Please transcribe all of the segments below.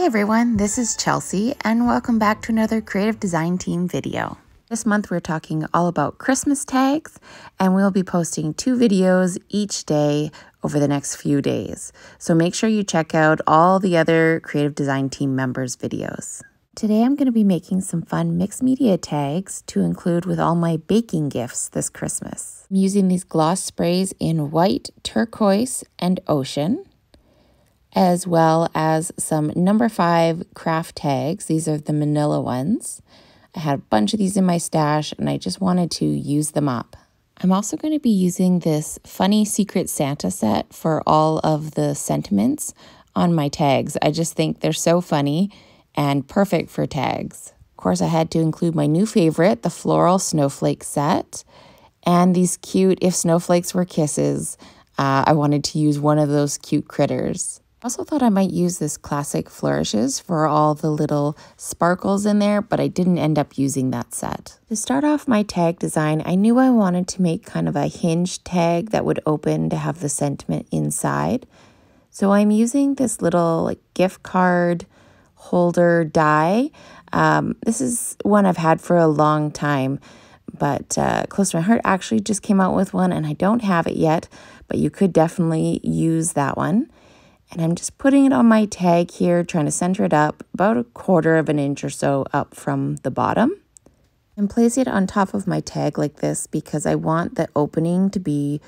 Hey everyone, this is Chelsea and welcome back to another Creative Design Team video. This month we're talking all about Christmas tags and we'll be posting 2 videos each day over the next few days. So make sure you check out all the other Creative Design Team members' videos. Today I'm going to be making some fun mixed media tags to include with all my baking gifts this Christmas. I'm using these gloss sprays in white, turquoise, and ocean, as well as some number 5 craft tags. These are the manila ones. I had a bunch of these in my stash and I just wanted to use them up. I'm also going to be using this funny Secret Santa set for all of the sentiments on my tags. I just think they're so funny and perfect for tags. Of course, I had to include my new favorite, the Floral Snowflake set, and these cute If Snowflakes Were Kisses. I wanted to use one of those cute critters. I also thought I might use this classic flourishes for all the little sparkles in there, but I didn't end up using that set. To start off my tag design, I knew I wanted to make kind of a hinged tag that would open to have the sentiment inside. So I'm using this little gift card holder die. This is one I've had for a long time, but Close to My Heart actually just came out with one and I don't have it yet, but you could definitely use that one. And I'm just putting it on my tag here, trying to center it up about 1/4 of an inch or so up from the bottom. And place it on top of my tag like this because I want the opening to be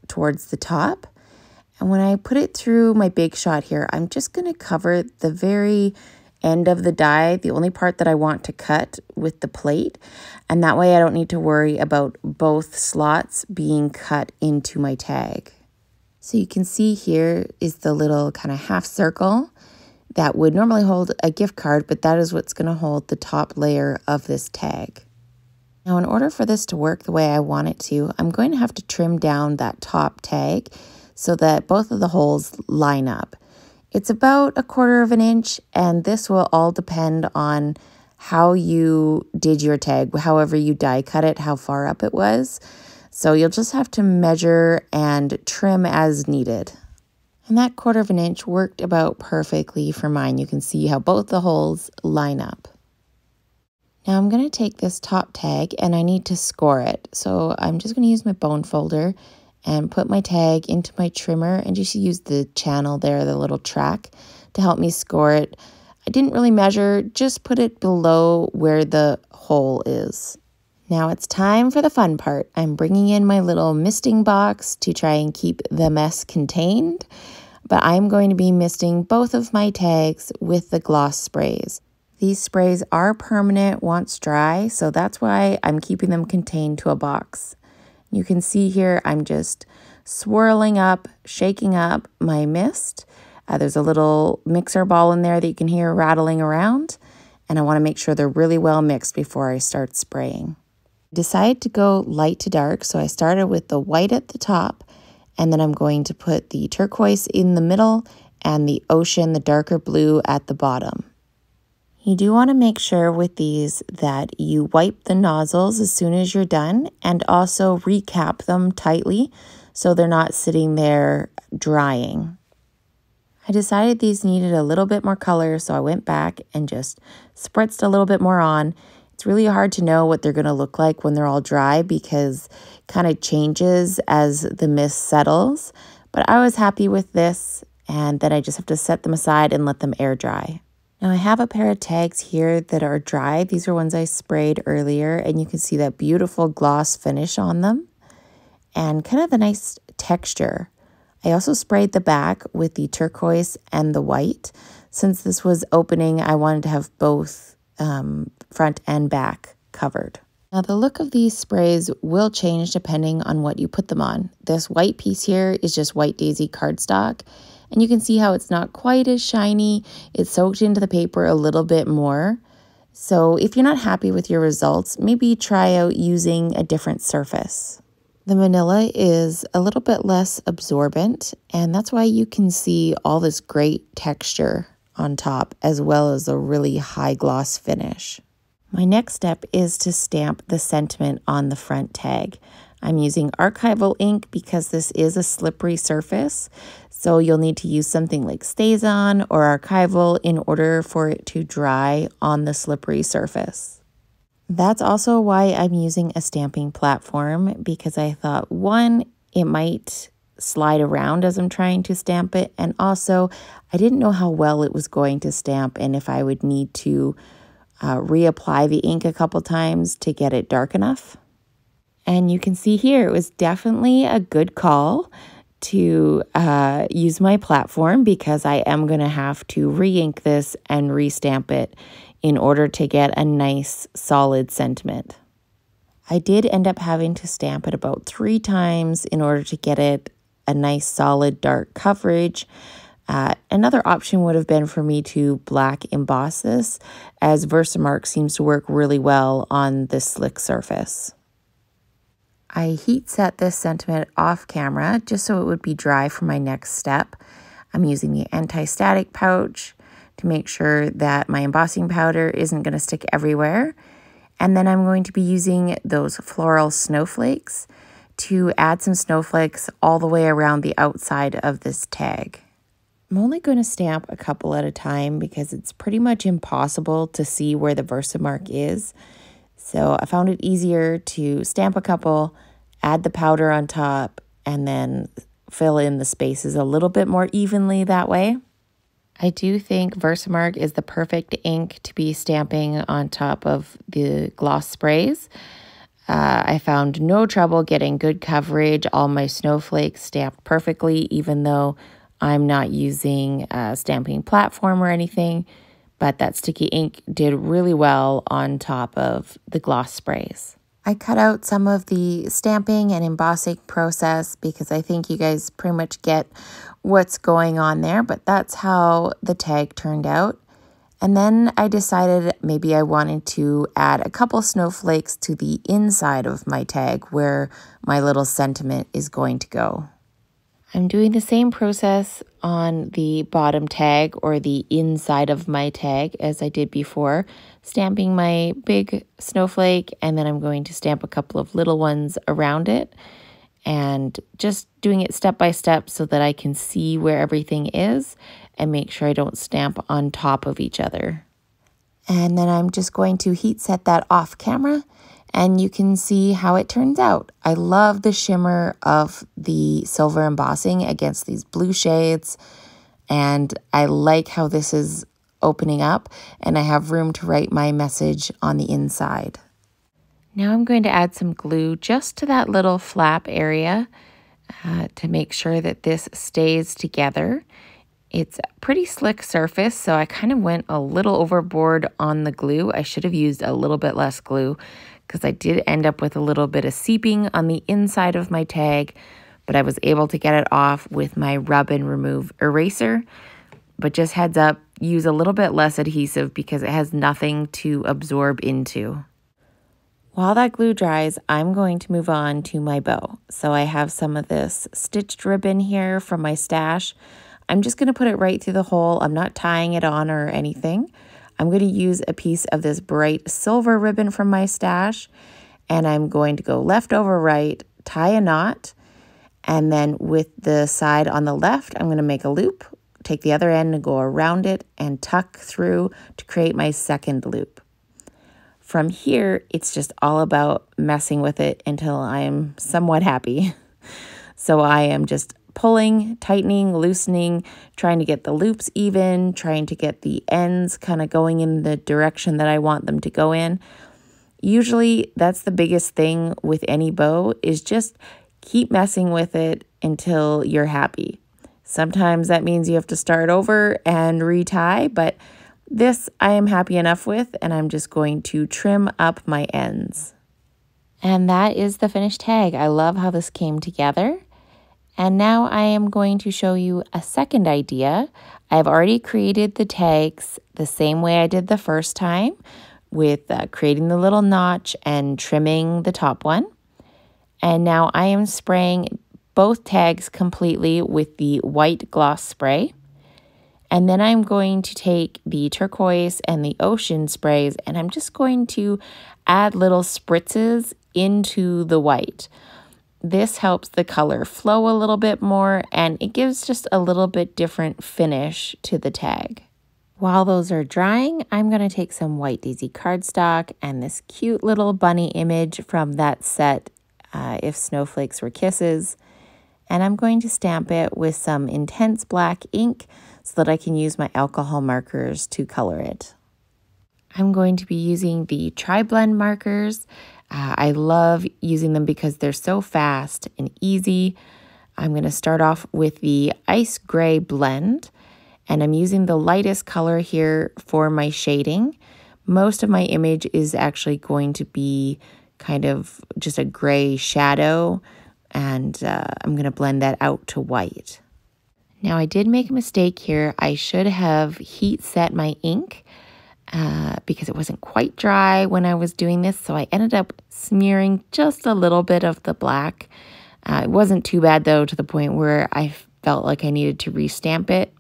towards the top. And when I put it through my big shot here, I'm just going to cover the very end of the die, the only part that I want to cut with the plate. And that way I don't need to worry about both slots being cut into my tag. So you can see here is the little kind of half circle that would normally hold a gift card, but that is what's going to hold the top layer of this tag. Now, in order for this to work the way I want it to, I'm going to have to trim down that top tag so that both of the holes line up. It's about 1/4 of an inch, and this will all depend on how you did your tag, however you die cut it, how far up it was. So you'll just have to measure and trim as needed. And that 1/4 of an inch worked about perfectly for mine. You can see how both the holes line up. Now I'm going to take this top tag and I need to score it. So I'm just going to use my bone folder and put my tag into my trimmer and just use the channel there, the little track, to help me score it. I didn't really measure, just put it below where the hole is. Now it's time for the fun part. I'm bringing in my little misting box to try and keep the mess contained, but I'm going to be misting both of my tags with the gloss sprays. These sprays are permanent once dry, so that's why I'm keeping them contained to a box. You can see here I'm just swirling up, shaking up my mist. There's a little mixer ball in there that you can hear rattling around, and I want to make sure they're really well mixed before I start spraying. Decided to go light to dark, so I started with the white at the top, and then I'm going to put the turquoise in the middle and the ocean, the darker blue, at the bottom. You do want to make sure with these that you wipe the nozzles as soon as you're done and also recap them tightly so they're not sitting there drying. I decided these needed a little bit more color, so I went back and just spritzed a little bit more on. It's really hard to know what they're going to look like when they're all dry because it kind of changes as the mist settles. But I was happy with this, and then I just have to set them aside and let them air dry. Now I have a pair of tags here that are dry. These are ones I sprayed earlier, and you can see that beautiful gloss finish on them and kind of the nice texture. I also sprayed the back with the turquoise and the white. Since this was opening, I wanted to have both front and back covered. Now the look of these sprays will change depending on what you put them on. This white piece here is just white daisy cardstock, and you can see how it's not quite as shiny. It's soaked into the paper a little bit more. So if you're not happy with your results, maybe try out using a different surface. The manila is a little bit less absorbent, and that's why you can see all this great texture on top, as well as a really high gloss finish. My next step is to stamp the sentiment on the front tag. I'm using Archival ink because this is a slippery surface, So you'll need to use something like StazOn or Archival in order for it to dry on the slippery surface. That's also why I'm using a stamping platform, because I thought, one, it might slide around as I'm trying to stamp it, and also I didn't know how well it was going to stamp and if I would need to reapply the ink a couple times to get it dark enough. And you can see here, it was definitely a good call to use my platform, because I am going to have to re-ink this and re-stamp it in order to get a nice solid sentiment. I did end up having to stamp it about 3 times in order to get it a nice solid dark coverage. Another option would have been for me to black emboss this, as Versamark seems to work really well on this slick surface. I heat set this sentiment off camera just so it would be dry for my next step. I'm using the anti-static pouch to make sure that my embossing powder isn't going to stick everywhere. And then I'm going to be using those Floral Snowflakes to add some snowflakes all the way around the outside of this tag. I'm only going to stamp a couple at a time because it's pretty much impossible to see where the Versamark is. So I found it easier to stamp a couple, add the powder on top, and then fill in the spaces a little bit more evenly that way. I do think Versamark is the perfect ink to be stamping on top of the gloss sprays. I found no trouble getting good coverage. All my snowflakes stamped perfectly, even though I'm not using a stamping platform or anything. But that sticky ink did really well on top of the gloss sprays. I cut out some of the stamping and embossing process because I think you guys pretty much get what's going on there, but that's how the tag turned out. And then I decided maybe I wanted to add a couple snowflakes to the inside of my tag where my little sentiment is going to go. I'm doing the same process on the bottom tag or the inside of my tag as I did before, stamping my big snowflake, and then I'm going to stamp a couple of little ones around it, and just doing it step by step so that I can see where everything is and make sure I don't stamp on top of each other. And then I'm just going to heat set that off camera, and you can see how it turns out. I love the shimmer of the silver embossing against these blue shades, and I like how this is opening up, and I have room to write my message on the inside. Now I'm going to add some glue just to that little flap area to make sure that this stays together. It's a pretty slick surface, so I kind of went a little overboard on the glue. I should have used a little bit less glue because I did end up with a little bit of seeping on the inside of my tag, but I was able to get it off with my rub and remove eraser. But just heads up, use a little bit less adhesive because it has nothing to absorb into. While that glue dries, I'm going to move on to my bow. So I have some of this stitched ribbon here from my stash. I'm just going to put it right through the hole. I'm not tying it on or anything. I'm going to use a piece of this bright silver ribbon from my stash, and I'm going to go left over right, tie a knot, and then with the side on the left, I'm going to make a loop, take the other end and go around it and tuck through to create my second loop. From here, it's just all about messing with it until I am somewhat happy. So I am just pulling, tightening, loosening, trying to get the loops even, trying to get the ends kind of going in the direction that I want them to go in. Usually that's the biggest thing with any bow, is just keep messing with it until you're happy. Sometimes that means you have to start over and retie, but this I am happy enough with, and I'm just going to trim up my ends. And that is the finished tag. I love how this came together. And now I am going to show you a second idea. I've already created the tags the same way I did the first time, with creating the little notch and trimming the top one. And now I am spraying both tags completely with the white gloss spray. And then I'm going to take the turquoise and the ocean sprays, and I'm just going to add little spritzes into the white. This helps the color flow a little bit more, and it gives just a little bit different finish to the tag. While those are drying, I'm going to take some White Daisy cardstock and this cute little bunny image from that set, If Snowflakes Were Kisses, and I'm going to stamp it with some intense black ink so that I can use my alcohol markers to color it. I'm going to be using the TriBlend markers. I love using them because they're so fast and easy. I'm going to start off with the Ice Gray Blend, and I'm using the lightest color here for my shading. Most of my image is actually going to be kind of just a gray shadow, and I'm going to blend that out to white. Now, I did make a mistake here. I should have heat set my ink because it wasn't quite dry when I was doing this, so I ended up smearing just a little bit of the black. It wasn't too bad, though, to the point where I felt like I needed to restamp it.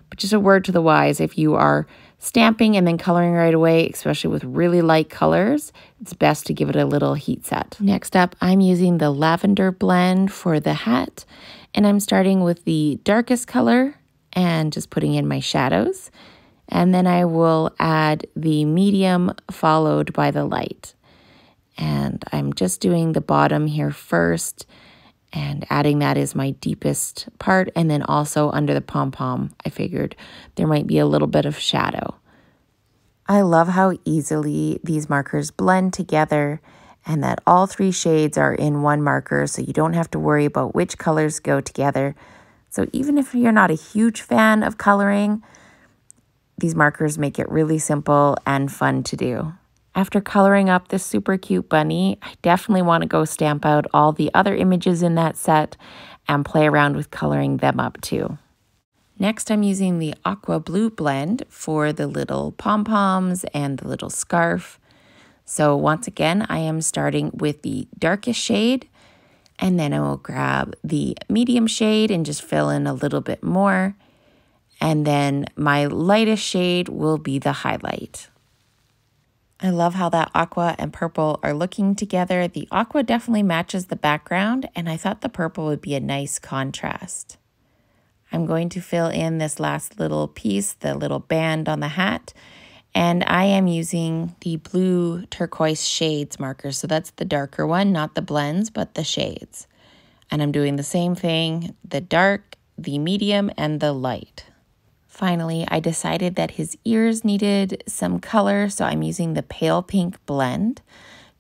But just a word to the wise, if you are stamping and then coloring right away, especially with really light colors, it's best to give it a little heat set. Next up, I'm using the Lavender blend for the hat, and I'm starting with the darkest color and just putting in my shadows. And then I will add the medium followed by the light. And I'm just doing the bottom here first and adding that as my deepest part. And then also under the pom-pom, I figured there might be a little bit of shadow. I love how easily these markers blend together and that all three shades are in one marker, so you don't have to worry about which colors go together. So even if you're not a huge fan of coloring, these markers make it really simple and fun to do. After coloring up this super cute bunny, I definitely want to go stamp out all the other images in that set and play around with coloring them up too. Next, I'm using the Aqua Blue blend for the little pom-poms and the little scarf. So once again, I am starting with the darkest shade, and then I will grab the medium shade and just fill in a little bit more. And then my lightest shade will be the highlight. I love how that aqua and purple are looking together. The aqua definitely matches the background, and I thought the purple would be a nice contrast. I'm going to fill in this last little piece, the little band on the hat, and I am using the blue turquoise shades marker. So that's the darker one, not the blends, but the shades. And I'm doing the same thing, the dark, the medium, and the light. Finally, I decided that his ears needed some color, so I'm using the pale pink blend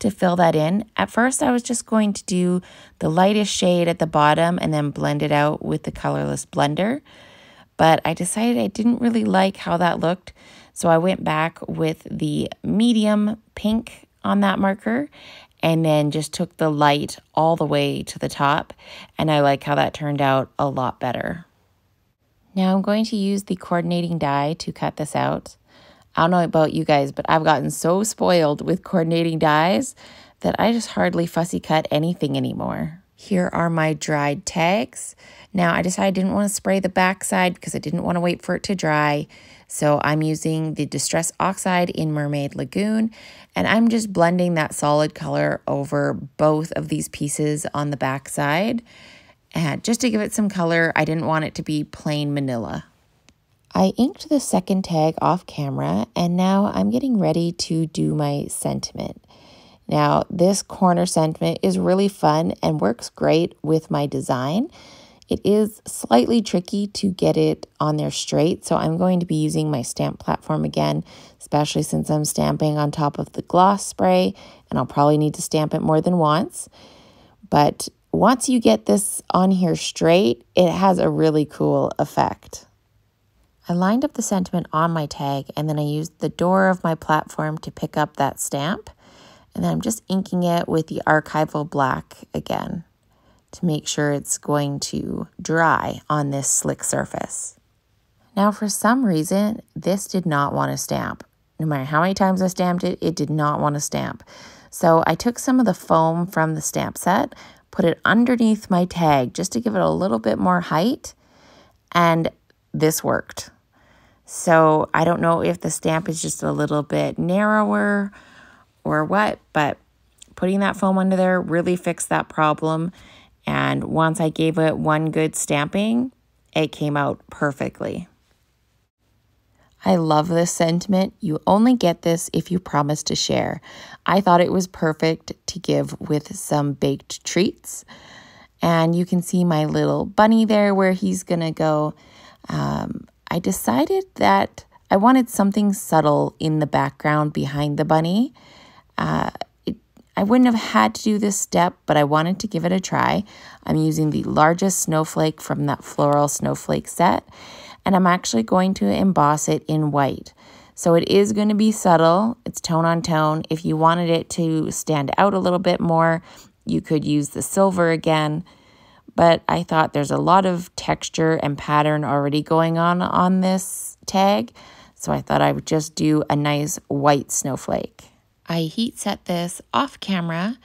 to fill that in. At first, I was just going to do the lightest shade at the bottom and then blend it out with the colorless blender. But I decided I didn't really like how that looked, so I went back with the medium pink on that marker and then just took the light all the way to the top, and I like how that turned out a lot better. Now I'm going to use the coordinating die to cut this out. I don't know about you guys, but I've gotten so spoiled with coordinating dies that I just hardly fussy cut anything anymore. Here are my dried tags. Now I decided I didn't want to spray the back side because I didn't want to wait for it to dry. So I'm using the Distress Oxide in Mermaid Lagoon, and I'm just blending that solid color over both of these pieces on the back side. And just to give it some color, I didn't want it to be plain manila. I inked the second tag off camera, and now I'm getting ready to do my sentiment. Now, this corner sentiment is really fun and works great with my design. It is slightly tricky to get it on there straight, so I'm going to be using my stamp platform again, especially since I'm stamping on top of the gloss spray, and I'll probably need to stamp it more than once. But once you get this on here straight, it has a really cool effect. I lined up the sentiment on my tag, and then I used the door of my platform to pick up that stamp. And then I'm just inking it with the Archival black again to make sure it's going to dry on this slick surface. Now, for some reason, this did not want to stamp. No matter how many times I stamped it, it did not want to stamp. So I took some of the foam from the stamp set, put it underneath my tag just to give it a little bit more height, and this worked. So I don't know if the stamp is just a little bit narrower or what, but putting that foam under there really fixed that problem. And once I gave it one good stamping, it came out perfectly. I love this sentiment. You only get this if you promise to share. I thought it was perfect to give with some baked treats. And you can see my little bunny there where he's gonna go. I decided that I wanted something subtle in the background behind the bunny. I wouldn't have had to do this step, but I wanted to give it a try. I'm using the largest snowflake from that Floral snowflake set, and I'm actually going to emboss it in white. So it is going to be subtle. It's tone on tone. If you wanted it to stand out a little bit more, you could use the silver again. But I thought there's a lot of texture and pattern already going on this tag, so I thought I would just do a nice white snowflake. I heat set this off camera,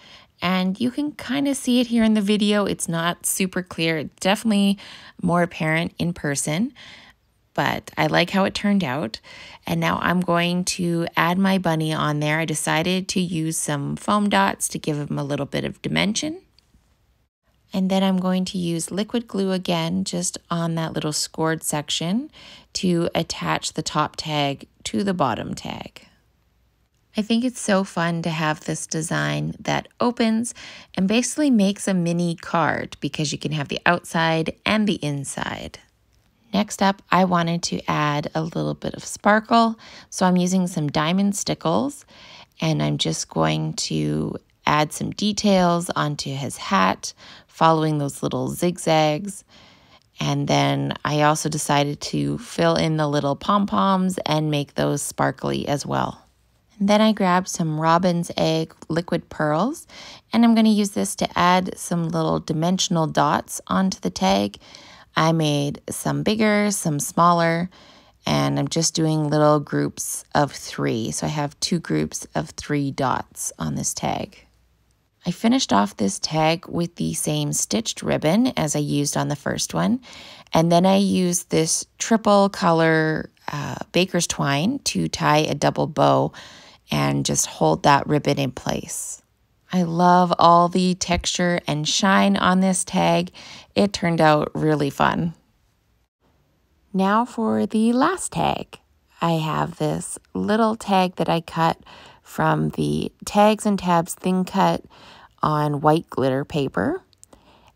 and you can kind of see it here in the video. It's not super clear. It's definitely more apparent in person, but I like how it turned out. And now I'm going to add my bunny on there. I decided to use some foam dots to give him a little bit of dimension. And then I'm going to use liquid glue again, just on that little scored section to attach the top tag to the bottom tag. I think it's so fun to have this design that opens and basically makes a mini card because you can have the outside and the inside. Next up, I wanted to add a little bit of sparkle. So I'm using some diamond stickles, and I'm just going to add some details onto his hat, following those little zigzags. And then I also decided to fill in the little pom-poms and make those sparkly as well. And then I grabbed some robin's egg liquid pearls, and I'm going to use this to add some little dimensional dots onto the tag. I made some bigger, some smaller, and I'm just doing little groups of 3. So I have 2 groups of 3 dots on this tag. I finished off this tag with the same stitched ribbon as I used on the first one, and then I used this triple color baker's twine to tie a double bow and just hold that ribbon in place. I love all the texture and shine on this tag. It turned out really fun. Now for the last tag. I have this little tag that I cut from the Tags and Tabs Thin Cut on white glitter paper.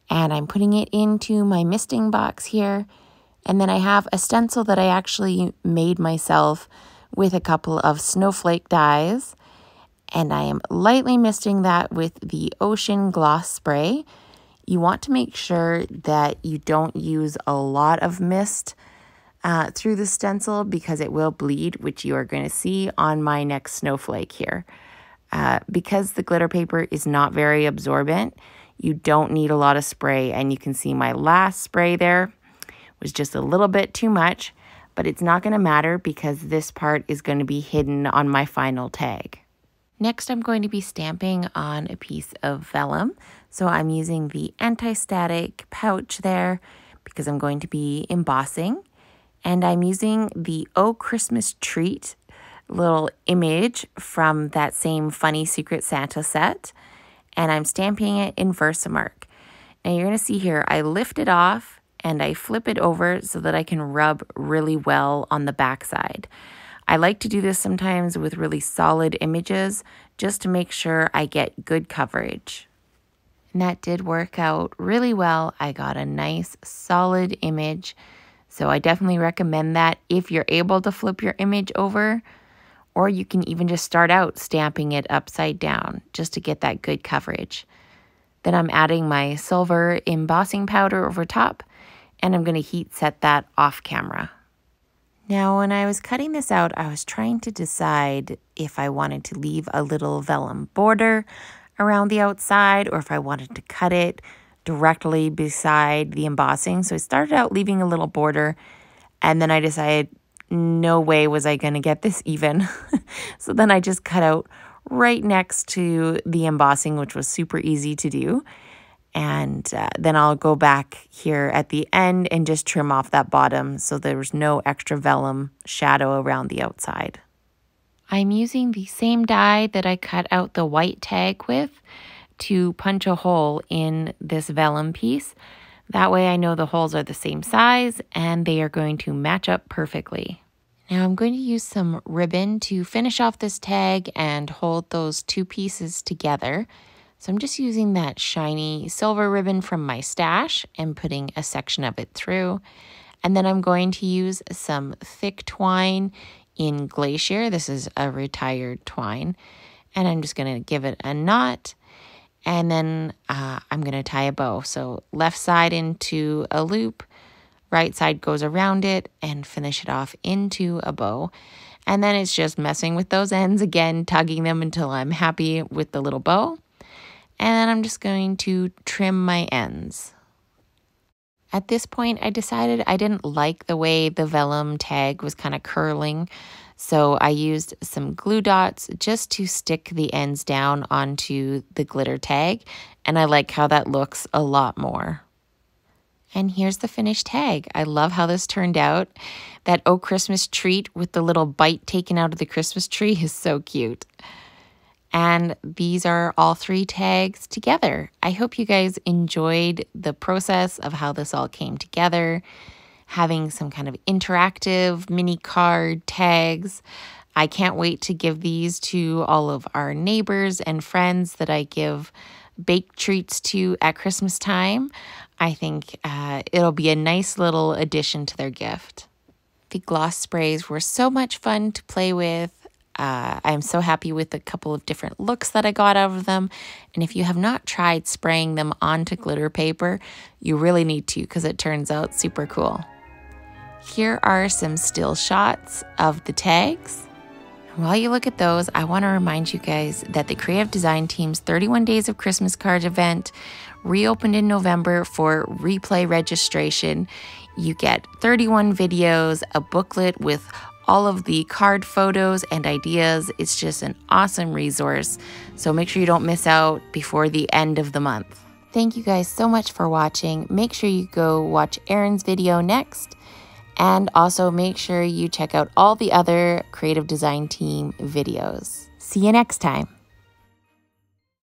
And I'm putting it into my misting box here. And then I have a stencil that I actually made myself with a couple of snowflake dies. And I am lightly misting that with the Ocean Gloss Spray. You want to make sure that you don't use a lot of mist through the stencil because it will bleed, which you are going to see on my next snowflake here. Because the glitter paper is not very absorbent, you don't need a lot of spray. And you can see my last spray there was just a little bit too much, but it's not going to matter because this part is going to be hidden on my final tag. Next, I'm going to be stamping on a piece of vellum. So I'm using the anti-static pouch there because I'm going to be embossing. And I'm using the Oh Christmas Treat little image from that same Funny Secret Santa set. And I'm stamping it in Versamark. Now you're going to see here, I lift it off and I flip it over so that I can rub really well on the backside. I like to do this sometimes with really solid images just to make sure I get good coverage. And that did work out really well. I got a nice solid image. So I definitely recommend that if you're able to flip your image over, or you can even just start out stamping it upside down just to get that good coverage. Then I'm adding my silver embossing powder over top, and I'm going to heat set that off camera. Now, when I was cutting this out, I was trying to decide if I wanted to leave a little vellum border around the outside or if I wanted to cut it directly beside the embossing. So I started out leaving a little border, and then I decided no way was I going to get this even. So then I just cut out right next to the embossing, which was super easy to do. And then I'll go back here at the end and just trim off that bottom so there was no extra vellum shadow around the outside. I'm using the same die that I cut out the white tag with to punch a hole in this vellum piece. That way I know the holes are the same size and they are going to match up perfectly. Now I'm going to use some ribbon to finish off this tag and hold those two pieces together. So I'm just using that shiny silver ribbon from my stash and putting a section of it through. And then I'm going to use some thick twine in Glacier. This is a retired twine. And I'm just going to give it a knot. And then I'm going to tie a bow. So left side into a loop, right side goes around it, and finish it off into a bow. And then it's just messing with those ends again, tugging them until I'm happy with the little bow. And then I'm just going to trim my ends. At this point, I decided I didn't like the way the vellum tag was kind of curling, so I used some glue dots just to stick the ends down onto the glitter tag, and I like how that looks a lot more. And here's the finished tag. I love how this turned out. That Oh Christmas treat with the little bite taken out of the Christmas tree is so cute. And these are all 3 tags together. I hope you guys enjoyed the process of how this all came together, having some kind of interactive mini card tags. I can't wait to give these to all of our neighbors and friends that I give baked treats to at Christmas time. I think it'll be a nice little addition to their gift. The gloss sprays were so much fun to play with. I'm so happy with a couple of different looks that I got out of them. And if you have not tried spraying them onto glitter paper, you really need to because it turns out super cool. Here are some still shots of the tags. While you look at those, I want to remind you guys that the Creative Design Team's 31 Days of Christmas Card event reopened in November for replay registration. You get 31 videos, a booklet with all of the card photos and ideas. It's just an awesome resource. So make sure you don't miss out before the end of the month. Thank you guys so much for watching. Make sure you go watch Erin's video next. And also make sure you check out all the other Creative Design Team videos. See you next time.